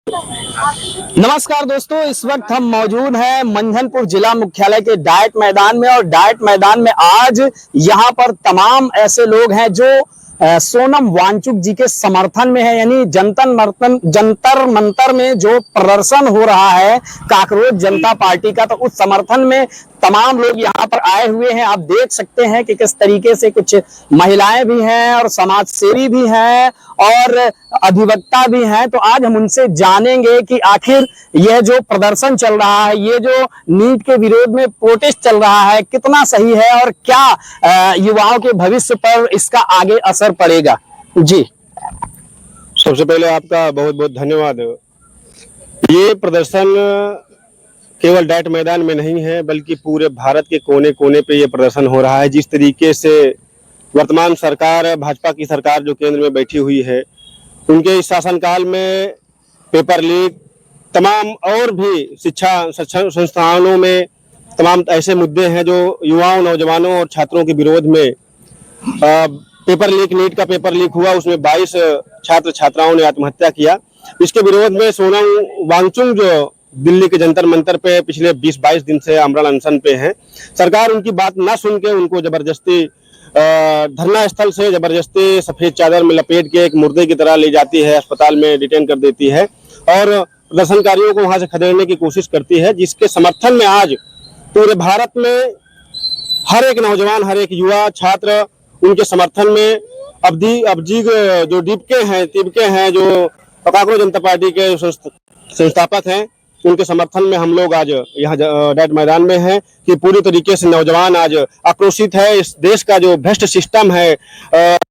नमस्कार दोस्तों, इस वक्त हम मौजूद हैं मंझनपुर जिला मुख्यालय के डाइट मैदान में। और डाइट मैदान में आज यहाँ पर तमाम ऐसे लोग हैं जो सोनम वांगचुक जी के समर्थन में है। यानी जंतर मंतर में जो प्रदर्शन हो रहा है कॉकरोच जनता पार्टी का, तो उस समर्थन में तमाम लोग यहाँ पर आए हुए हैं। आप देख सकते हैं कि किस तरीके से कुछ महिलाएं भी हैं और समाज सेवी भी हैं और अधिवक्ता भी हैं। तो आज हम उनसे जानेंगे कि आखिर यह जो प्रदर्शन चल रहा है, ये जो नीट के विरोध में प्रोटेस्ट चल रहा है, कितना सही है और क्या युवाओं के भविष्य पर इसका आगे असर पड़ेगा। जी, सबसे पहले आपका बहुत बहुत धन्यवाद। ये प्रदर्शन केवल डाइट मैदान में नहीं है, बल्कि पूरे भारत के कोने कोने पे ये प्रदर्शन हो रहा है। जिस तरीके से वर्तमान सरकार, भाजपा की सरकार जो केंद्र में बैठी हुई है, उनके इस शासनकाल में पेपर लीक, तमाम और भी शिक्षा संस्थानों में तमाम ऐसे मुद्दे हैं जो युवाओं, नौजवानों और छात्रों के विरोध में पेपर लीक, नीट का पेपर लीक हुआ, उसमें 22 छात्र छात्राओं ने आत्महत्या किया। इसके विरोध में सोनम वांगचुक जो दिल्ली के जंतर मंतर पे पिछले 20-22 दिन से आमरण अनशन पे हैं, सरकार उनकी बात ना सुन के उनको जबरदस्ती धरना स्थल से जबरदस्ती सफेद चादर में लपेट के एक मुर्दे की तरह ले जाती है, अस्पताल में डिटेन कर देती है और प्रदर्शनकारियों को वहां से खदेड़ने की कोशिश करती है। जिसके समर्थन में आज पूरे भारत में हर एक नौजवान, हर एक युवा, छात्र उनके समर्थन में अबजी जो तिबके हैं जो कॉकरोच जनता पार्टी के संस्थापक हैं, उनके समर्थन में हम लोग आज यहाँ डाइट मैदान में हैं कि पूरी तरीके से नौजवान आज आक्रोशित है। इस देश का जो भ्रष्ट सिस्टम है,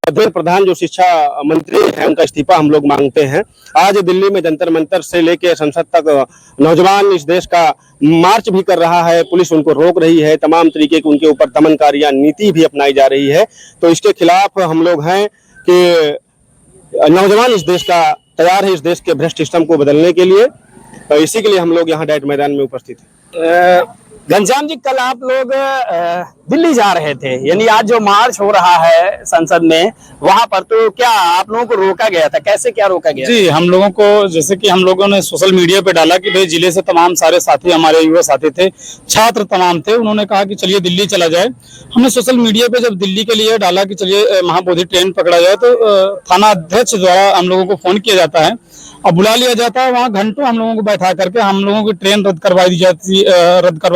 प्रधान जो शिक्षा मंत्री है, उनका इस्तीफा हम लोग मांगते हैं। आज दिल्ली में जंतर मंतर से लेके संसद तक नौजवान इस देश का मार्च भी कर रहा है, पुलिस उनको रोक रही है, तमाम तरीके की उनके ऊपर दमनकारियां नीति भी अपनाई जा रही है। तो इसके खिलाफ हम लोग हैं कि नौजवान इस देश का तैयार है इस देश के भ्रष्ट सिस्टम को बदलने के लिए। तो इसी के लिए हम लोग यहाँ डाइट मैदान में उपस्थित हैं। घनश्याम जी, कल आप लोग दिल्ली जा रहे थे, यानी आज जो मार्च हो रहा है संसद में, वहां पर तो क्या आप लोगों को रोका गया था? कैसे क्या रोका गया? जी, हम लोगों को, जैसे कि हम लोगों ने सोशल मीडिया पे डाला कि भाई जिले से तमाम सारे साथी, हमारे युवा साथी थे, छात्र तमाम थे, उन्होंने कहा कि चलिए दिल्ली चला जाए। हमने सोशल मीडिया पे जब दिल्ली के लिए डाला कि चलिए महाबोधि ट्रेन पकड़ा जाए, तो थाना अध्यक्ष द्वारा हम लोगों को फोन किया जाता है और बुला लिया जाता है। वहाँ घंटों हम लोगों को बैठा करके हम लोगों की ट्रेन रद्द करवा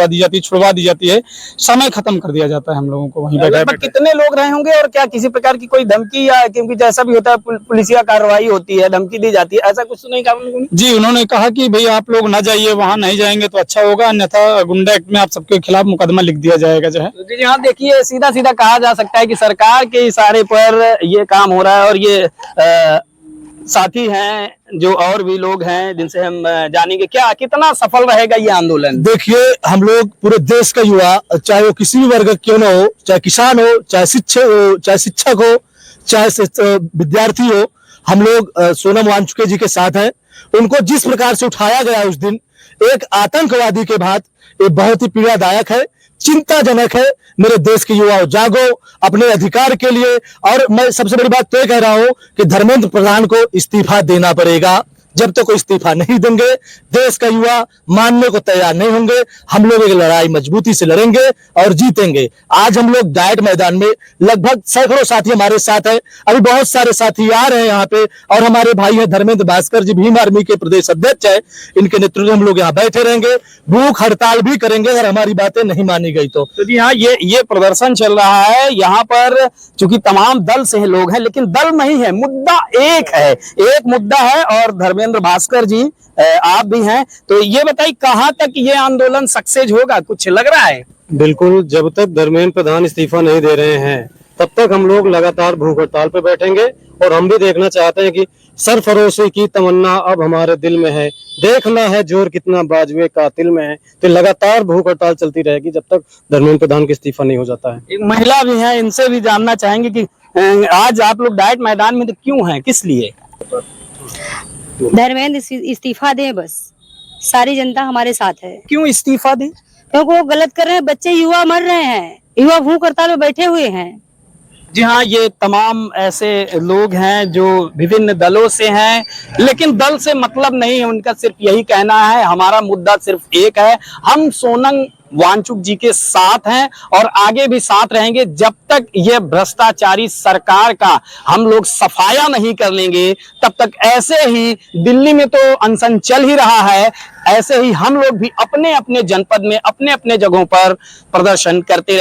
दी जाती, छुड़वा दी जाती है, समय खत्म कर दिया जाता है हम लोगों को वहीं बैठे। कितने लोग रहे होंगे और क्या किसी प्रकार की कोई धमकी, या क्योंकि जैसा भी होता है पुलिसिया कार्रवाई होती है, धमकी दी जाती है, ऐसा कुछ तो नहीं कहा? जी, उन्होंने कहा कि भाई आप लोग ना जाइए, वहाँ नहीं जाएंगे तो अच्छा होगा, अन्यथा गुंडा एक्ट में आप सबके खिलाफ मुकदमा लिख दिया जाएगा जो है। जी हाँ, देखिए, सीधा सीधा कहा जा सकता है कि सरकार के इशारे पर ये काम हो रहा है। और ये साथी हैं जो और भी लोग हैं जिनसे हम जानेंगे क्या कितना सफल रहेगा ये आंदोलन। देखिए, हम लोग पूरे देश का युवा, चाहे वो किसी भी वर्ग क्यों ना हो, चाहे किसान हो, चाहे शिक्षक हो, चाहे विद्यार्थी हो, हम लोग सोनम वांगचुक जी के साथ हैं। उनको जिस प्रकार से उठाया गया उस दिन एक आतंकवादी के बाद, ये बहुत ही पीड़ादायक है, चिंताजनक है। मेरे देश के युवाओं, जागो अपने अधिकार के लिए। और मैं सबसे बड़ी बात तो ये कह रहा हूं कि धर्मेंद्र प्रधान को इस्तीफा देना पड़ेगा। जब तक कोई इस्तीफा नहीं देंगे, देश का युवा मानने को तैयार नहीं होंगे। हम लोग एक लड़ाई मजबूती से लड़ेंगे और जीतेंगे। आज हम लोग डाइट मैदान में लगभग सैकड़ों साथी हमारे साथ हैं, अभी बहुत सारे साथी आ रहे हैं यहाँ पे। और हमारे भाई हैं धर्मेंद्र भास्कर जी, भीम आर्मी के प्रदेश अध्यक्ष है, इनके नेतृत्व में हम लोग यहाँ बैठे रहेंगे, भूख हड़ताल भी करेंगे अगर हमारी बातें नहीं मानी गई तो। जी हाँ, ये प्रदर्शन चल रहा है यहाँ पर, चूंकि तमाम दल से लोग हैं, लेकिन दल नहीं है, मुद्दा एक है, एक मुद्दा है। और धर्मेंद्र भास्कर जी आप भी हैं, तो ये बताइए कहाँ तक ये आंदोलन सक्सेस होगा, कुछ लग रहा है? बिल्कुल, जब तक धर्मेंद्र प्रधान इस्तीफा नहीं दे रहे हैं तब तक हम लोग लगातार भूख हड़ताल पे बैठेंगे। और हम भी देखना चाहते हैं कि सरफरोशी की तमन्ना अब हमारे दिल में है, देखना है जोर कितना बाजुए कातिल में है। तो लगातार भूख हड़ताल चलती रहेगी जब तक धर्मेंद्र प्रधान का इस्तीफा नहीं हो जाता है। एक महिला भी है, इनसे भी जानना चाहेंगे कि आज आप लोग डाइट मैदान में तो क्यों हैं, किस लिए? धर्मेंद्र इस्तीफा दे, बस सारी जनता हमारे साथ है। क्यों इस्तीफा दे? क्योंकि वो गलत कर रहे हैं, बच्चे युवा मर रहे हैं, युवा भूख हड़ताल में बैठे हुए हैं। जी हाँ, ये तमाम ऐसे लोग हैं जो विभिन्न दलों से हैं, लेकिन दल से मतलब नहीं है उनका, सिर्फ यही कहना है हमारा मुद्दा सिर्फ एक है, हम सोनम वांगचुक जी के साथ हैं और आगे भी साथ रहेंगे जब तक ये भ्रष्टाचारी सरकार का हम लोग सफाया नहीं कर लेंगे, तब तक ऐसे ही दिल्ली में तो अनशन चल ही रहा है, ऐसे ही हम लोग भी अपने अपने जनपद में अपने अपने जगहों पर प्रदर्शन करते रहेंगे।